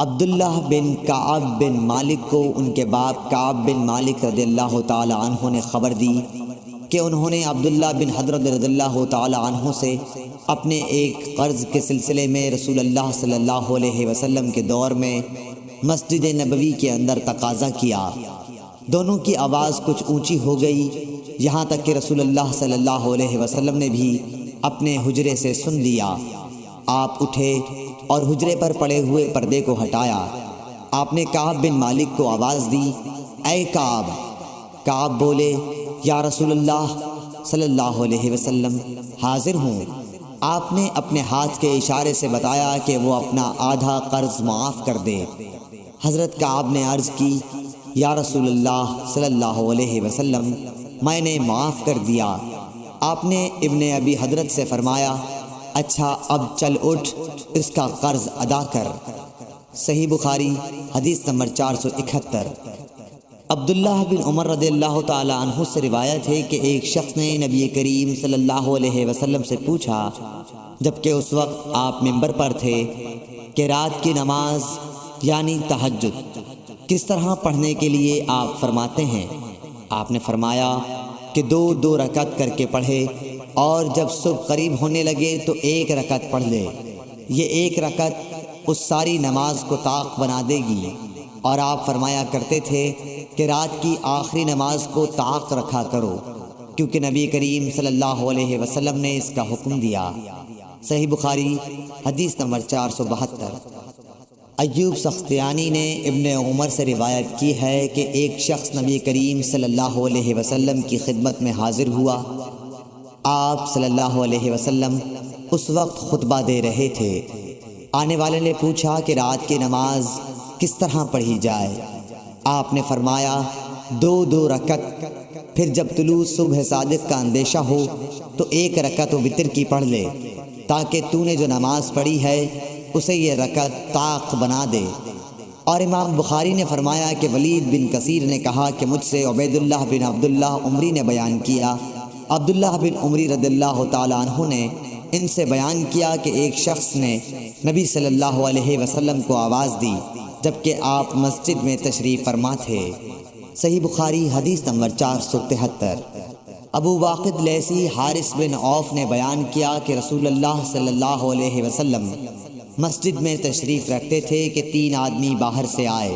عبداللہ بن کعب بن مالک کو ان کے باپ کعب بن مالک رضی اللہ تعالی عنہ نے خبر دی کہ انہوں نے عبداللہ بن حضرت رضی اللہ تعالی عنہ سے اپنے ایک قرض کے سلسلے میں رسول اللہ صلی اللہ علیہ وسلم کے دور میں مسجد نبوی کے اندر تقاضا کیا۔ دونوں کی آواز کچھ اونچی ہو گئی، یہاں تک کہ رسول اللہ صلی اللہ علیہ وسلم نے بھی اپنے حجرے سے سن لیا۔ آپ اٹھے اور حجرے پر پڑے ہوئے پردے کو ہٹایا۔ آپ نے کعب بن مالک کو آواز دی، اے کعب۔ کعب بولے، یا رسول اللہ صلی اللہ علیہ وسلم، حاضر ہوں۔ آپ نے اپنے ہاتھ کے اشارے سے بتایا کہ وہ اپنا آدھا قرض معاف کر دے۔ حضرت کعب نے عرض کی، یا رسول اللہ صلی اللہ علیہ وسلم، میں نے معاف کر دیا۔ آپ نے ابن ابی حضرت سے فرمایا، اچھا اب چل اٹھ، اس کا قرض ادا کر۔ صحیح بخاری حدیث نمبر 471۔ عبداللہ بن عمر رضی اللہ تعالی عنہ سے روایت ہے کہ ایک شخص نے نبی کریم صلی اللہ علیہ وسلم سے پوچھا، جبکہ اس وقت آپ منبر پر تھے، کہ رات کی نماز یعنی تہجد کس طرح پڑھنے کے لیے آپ فرماتے ہیں؟ آپ نے فرمایا کہ 2 رکعت کر کے پڑھے، اور جب صبح قریب ہونے لگے تو 1 رکعت پڑھ لے۔ یہ 1 رکعت اس ساری نماز کو طاق بنا دے گی۔ اور آپ فرمایا کرتے تھے کہ رات کی آخری نماز کو طاق رکھا کرو، کیونکہ نبی کریم صلی اللہ علیہ وسلم نے اس کا حکم دیا۔ صحیح بخاری حدیث نمبر 472۔ ایوب سختیانی نے ابن عمر سے روایت کی ہے کہ ایک شخص نبی کریم صلی اللہ علیہ وسلم کی خدمت میں حاضر ہوا۔ آپ صلی اللہ علیہ وسلم اس وقت خطبہ دے رہے تھے۔ آنے والے نے پوچھا کہ رات کی نماز کس طرح پڑھی جائے؟ آپ نے فرمایا 2 رکعت، پھر جب طلوع صبح صادق کا اندیشہ ہو تو 1 رکعت وتر کی پڑھ لے، تاکہ تو نے جو نماز پڑھی ہے اسے یہ رکعت طاق بنا دے۔ اور امام بخاری نے فرمایا کہ ولید بن کثیر نے کہا کہ مجھ سے عبید اللہ بن عبداللہ عمری نے بیان کیا۔ عبداللہ بن عمری رضی اللہ تعالی عنہ نے ان سے بیان کیا کہ ایک شخص نے نبی صلی اللہ علیہ وسلم کو آواز دی جبکہ آپ مسجد میں تشریف فرما تھے۔ صحیح بخاری حدیث نمبر 473۔ ابو واقد لیثی حارث بن عوف نے بیان کیا کہ رسول اللہ صلی اللہ علیہ وسلم مسجد میں تشریف رکھتے تھے کہ 3 آدمی باہر سے آئے۔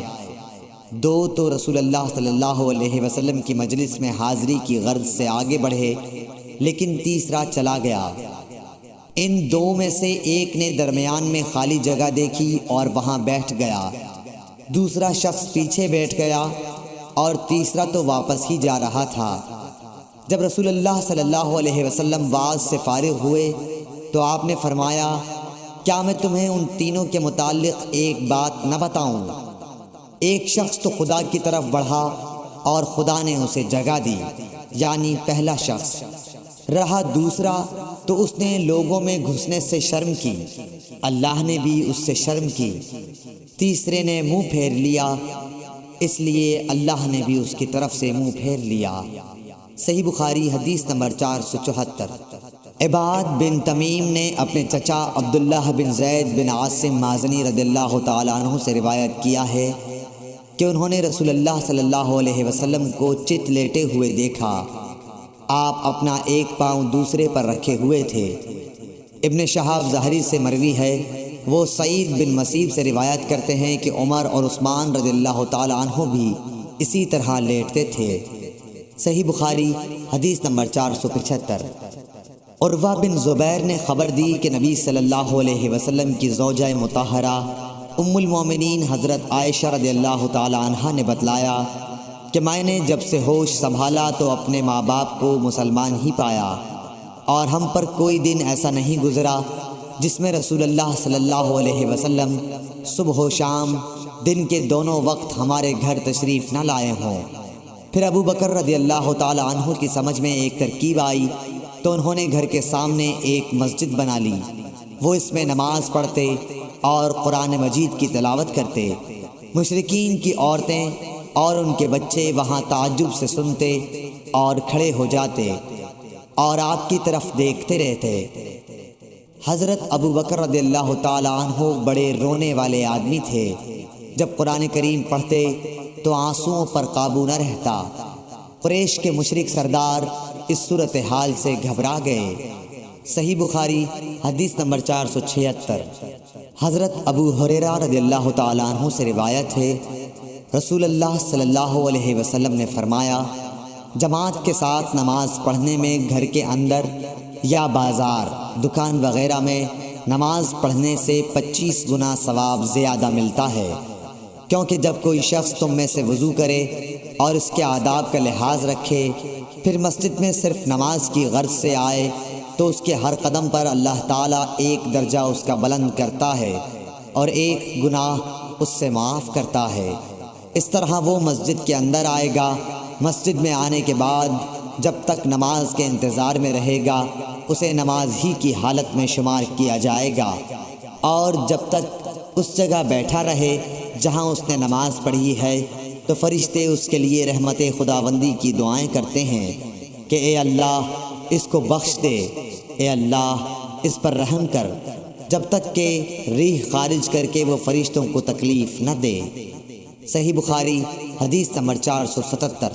2 تو رسول اللہ صلی اللہ علیہ وسلم کی مجلس میں حاضری کی غرض سے آگے بڑھے، لیکن تیسرا چلا گیا۔ ان 2 میں سے ایک نے درمیان میں خالی جگہ دیکھی اور وہاں بیٹھ گیا، دوسرا شخص پیچھے بیٹھ گیا، اور تیسرا تو واپس ہی جا رہا تھا۔ جب رسول اللہ صلی اللہ علیہ وسلم واعظ سے فارغ ہوئے تو آپ نے فرمایا، کیا میں تمہیں ان تینوں کے متعلق ایک بات نہ بتاؤں؟ ایک شخص تو خدا کی طرف بڑھا اور خدا نے اسے جگہ دی، یعنی پہلا شخص رہا، دوسرا تو اس نے لوگوں میں گھسنے سے شرم کی، اللہ نے بھی اس سے شرم کی، تیسرے نے منہ پھیر لیا، اس لیے اللہ نے بھی اس کی طرف سے منہ پھیر لیا۔ صحیح بخاری حدیث نمبر 474۔ عباد بن تمیم نے اپنے چچا عبداللہ بن زید بن عاصم مازنی رضی اللہ تعالی عنہ سے روایت کیا ہے کہ انہوں نے رسول اللہ صلی اللہ علیہ وسلم کو چت لیٹے ہوئے دیکھا۔ آپ اپنا ایک پاؤں دوسرے پر رکھے ہوئے تھے۔ ابن شہاب ظاہری سے مروی ہے، وہ سعید بن مسیب سے روایت کرتے ہیں کہ عمر اور عثمان رضی اللہ تعالی عنہ بھی اسی طرح لیٹتے تھے۔ صحیح بخاری حدیث نمبر 475۔ عروہ بن زبیر نے خبر دی کہ نبی صلی اللہ علیہ وسلم کی زوجہ مطہرہ ام المومنین حضرت عائشہ رضی اللہ تعالی عنہا نے بتلایا کہ میں نے جب سے ہوش سنبھالا تو اپنے ماں باپ کو مسلمان ہی پایا، اور ہم پر کوئی دن ایسا نہیں گزرا جس میں رسول اللہ صلی اللہ علیہ وسلم صبح و شام دن کے دونوں وقت ہمارے گھر تشریف نہ لائے ہوں۔ پھر ابو بکر رضی اللہ تعالی عنہ کی سمجھ میں ایک ترکیب آئی تو انہوں نے گھر کے سامنے ایک مسجد بنا لی، وہ اس میں نماز پڑھتے اور قرآن مجید کی تلاوت کرتے۔ مشرکین کی عورتیں اور ان کے بچے وہاں تعجب سے سنتے اور کھڑے ہو جاتے اور آپ کی طرف دیکھتے رہتے۔ حضرت ابو بکر رضی اللہ تعالی عنہ بڑے رونے والے آدمی تھے۔ جب قرآن کریم پڑھتے تو آنسوؤں پر قابو نہ رہتا۔ قریش کے مشرک سردار اس صورتحال سے گھبرا گئے۔ صحیح بخاری حدیث نمبر 476۔ حضرت ابو ہریرہ رضی اللہ تعالی عنہ سے روایت ہے، رسول اللہ صلی اللہ علیہ وسلم نے فرمایا، جماعت کے ساتھ نماز پڑھنے میں گھر کے اندر یا بازار، دکان وغیرہ میں نماز پڑھنے سے 25 گنا ثواب زیادہ ملتا ہے، کیونکہ جب کوئی شخص تم میں سے وضو کرے اور اس کے آداب کا لحاظ رکھے، پھر مسجد میں صرف نماز کی غرض سے آئے تو اس کے ہر قدم پر اللہ تعالیٰ ایک درجہ اس کا بلند کرتا ہے اور ایک گناہ اس سے معاف کرتا ہے۔ اس طرح وہ مسجد کے اندر آئے گا، مسجد میں آنے کے بعد جب تک نماز کے انتظار میں رہے گا اسے نماز ہی کی حالت میں شمار کیا جائے گا، اور جب تک اس جگہ بیٹھا رہے جہاں اس نے نماز پڑھی ہے تو فرشتے اس کے لیے رحمت خداوندی کی دعائیں کرتے ہیں کہ اے اللہ اس کو بخش دے، اے اللہ اس پر رحم کر، جب تک کہ ریح خارج کر کے وہ فرشتوں کو تکلیف نہ دے۔ صحیح بخاری حدیث نمبر 477۔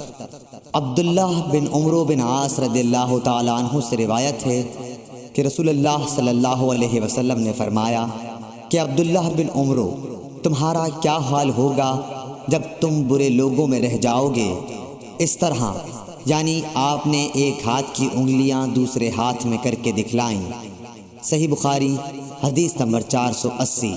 عبداللہ بن عمرو بن عاص رضی اللہ تعالی عنہ سے روایت ہے کہ رسول اللہ صلی اللہ علیہ وسلم نے فرمایا کہ عبداللہ بن عمرو، تمہارا کیا حال ہوگا جب تم برے لوگوں میں رہ جاؤ گے؟ اس طرح یعنی آپ نے ایک ہاتھ کی انگلیاں دوسرے ہاتھ میں کر کے دکھلائیں۔ صحیح بخاری حدیث نمبر 480۔